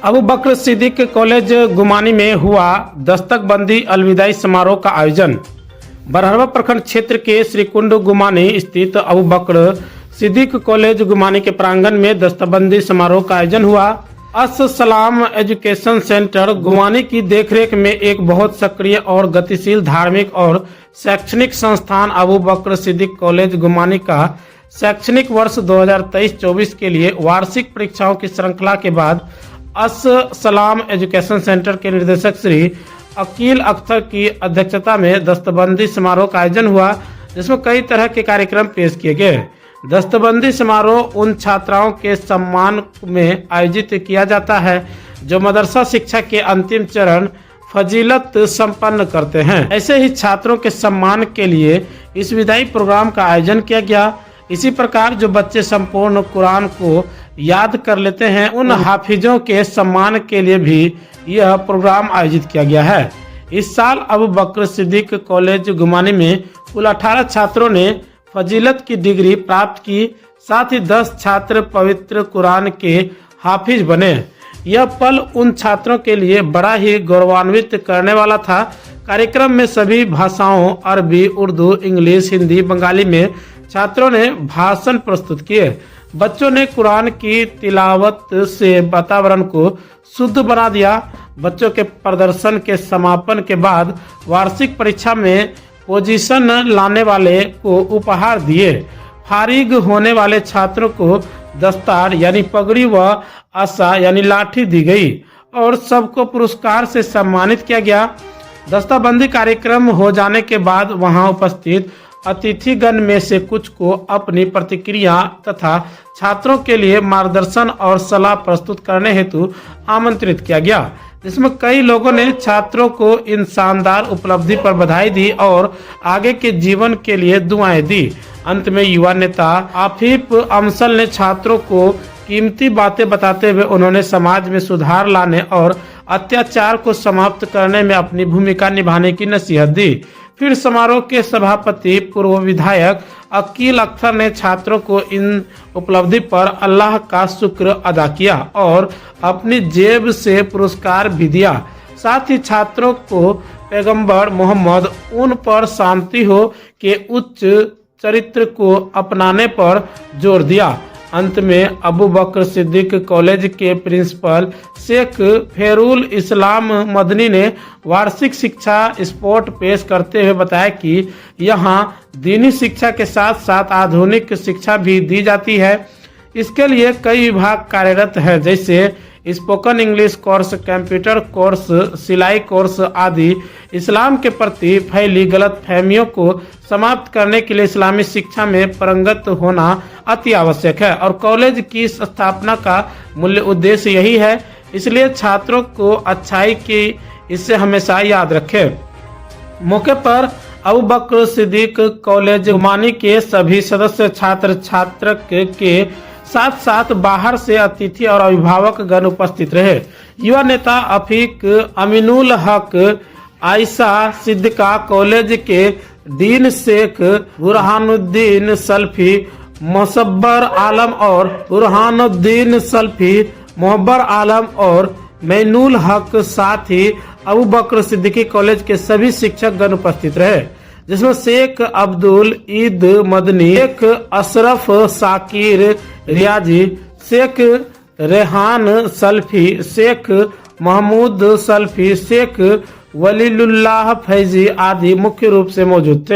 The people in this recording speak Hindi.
अबू बकर सिद्दीक कॉलेज गुमानी में हुआ दस्तकबंदी अलविदाई समारोह का आयोजन। बरहरवा प्रखंड क्षेत्र के श्रीकुंड गुमानी स्थित अबू बकर सिद्दीक कॉलेज गुमानी के प्रांगण में दस्तकबंदी समारोह का आयोजन हुआ। अस-सलाम एजुकेशन सेंटर गुमानी की देखरेख में एक बहुत सक्रिय और गतिशील धार्मिक और शैक्षणिक संस्थान अबू बकर सिद्दीक कॉलेज गुमानी का शैक्षणिक वर्ष 2023-24 के लिए वार्षिक परीक्षाओं की श्रृंखला के बाद अस-सलाम एजुकेशन सेंटर के निदेशक श्री अकील अख्तर की अध्यक्षता में दस्तबंदी समारोह का आयोजन हुआ, जिसमें कई तरह के कार्यक्रम पेश किए गए। दस्तबंदी समारोह उन छात्राओं के सम्मान में आयोजित किया जाता है जो मदरसा शिक्षा के अंतिम चरण फजीलत संपन्न करते हैं। ऐसे ही छात्रों के सम्मान के लिए इस विदाई प्रोग्राम का आयोजन किया गया। इसी प्रकार जो बच्चे संपूर्ण कुरान को याद कर लेते हैं, उन हाफिजों के सम्मान के लिए भी यह प्रोग्राम आयोजित किया गया है। इस साल अबू बकर सिद्दीक कॉलेज गुमानी में कुल 18 छात्रों ने फजीलत की डिग्री प्राप्त की, साथ ही 10 छात्र पवित्र कुरान के हाफिज बने। यह पल उन छात्रों के लिए बड़ा ही गौरवान्वित करने वाला था। कार्यक्रम में सभी भाषाओं अरबी, उर्दू, इंग्लिश, हिंदी, बंगाली में छात्रों ने भाषण प्रस्तुत किए। बच्चों ने कुरान की तिलावत से वातावरण को शुद्ध बना दिया। बच्चों के प्रदर्शन के समापन के बाद वार्षिक परीक्षा में पोजीशन लाने वाले को उपहार दिए। फारिग होने वाले छात्रों को दस्तार यानी पगड़ी व आसा यानी लाठी दी गई और सबको पुरस्कार से सम्मानित किया गया। दस्ताबंदी कार्यक्रम हो जाने के बाद वहां उपस्थित अतिथिगण में से कुछ को अपनी प्रतिक्रिया तथा छात्रों के लिए मार्गदर्शन और सलाह प्रस्तुत करने हेतु आमंत्रित किया गया, जिसमें कई लोगों ने छात्रों को इन शानदार उपलब्धि पर बधाई दी और आगे के जीवन के लिए दुआएं दी। अंत में युवा नेता आफिफ अमसल ने छात्रों को कीमती बातें बताते हुए उन्होंने समाज में सुधार लाने और अत्याचार को समाप्त करने में अपनी भूमिका निभाने की नसीहत दी। फिर समारोह के सभापति पूर्व विधायक अकील अख्तर ने छात्रों को इन उपलब्धि पर अल्लाह का शुक्र अदा किया और अपनी जेब से पुरस्कार भी दिया। साथ ही छात्रों को पैगंबर मोहम्मद उन पर शांति हो के उच्च चरित्र को अपनाने पर जोर दिया। अंत में अबू बकर सिद्दीक कॉलेज के प्रिंसिपल शेख फेरुल इस्लाम मदनी ने वार्षिक शिक्षा स्पोर्ट पेश करते हुए बताया कि यहाँ दीनी शिक्षा के साथ साथ आधुनिक शिक्षा भी दी जाती है। इसके लिए कई विभाग कार्यरत है, जैसे spoken English course, computer course, सिलाई कोर्स आदि। इस्लाम के प्रति फैली गलत फहमियों को समाप्त करने के लिए इस्लामी शिक्षा में पारंगत होना अति आवश्यक है और कॉलेज की स्थापना का मूल्य उद्देश्य यही है। इसलिए छात्रों को अच्छाई की इससे हमेशा याद रखें। मौके पर अबू बकर सिद्दीक कॉलेज गुमानी के सभी सदस्य छात्र छात्रक के साथ साथ बाहर से अतिथि और अभिभावक गण उपस्थित रहे। युवा नेता अफीक अमीनुल हक, आयशा सिद्दीका, कॉलेज के डीन शेख बुरहानुद्दीन सल्फी, मोसब्बर आलम और बुरहानुद्दीन सल्फी, मोहब्बर आलम और मैनुल हक, साथ ही अबू बकर सिद्दीकी कॉलेज के सभी शिक्षक गण उपस्थित रहे, जिसमें शेख अब्दुल ईद मदनी, शेख अशरफ साकिर रियाजी, शेख रेहान सल्फी, शेख महमूद सल्फी, शेख वलीलुल्लाह फैजी आदि मुख्य रूप से मौजूद थे।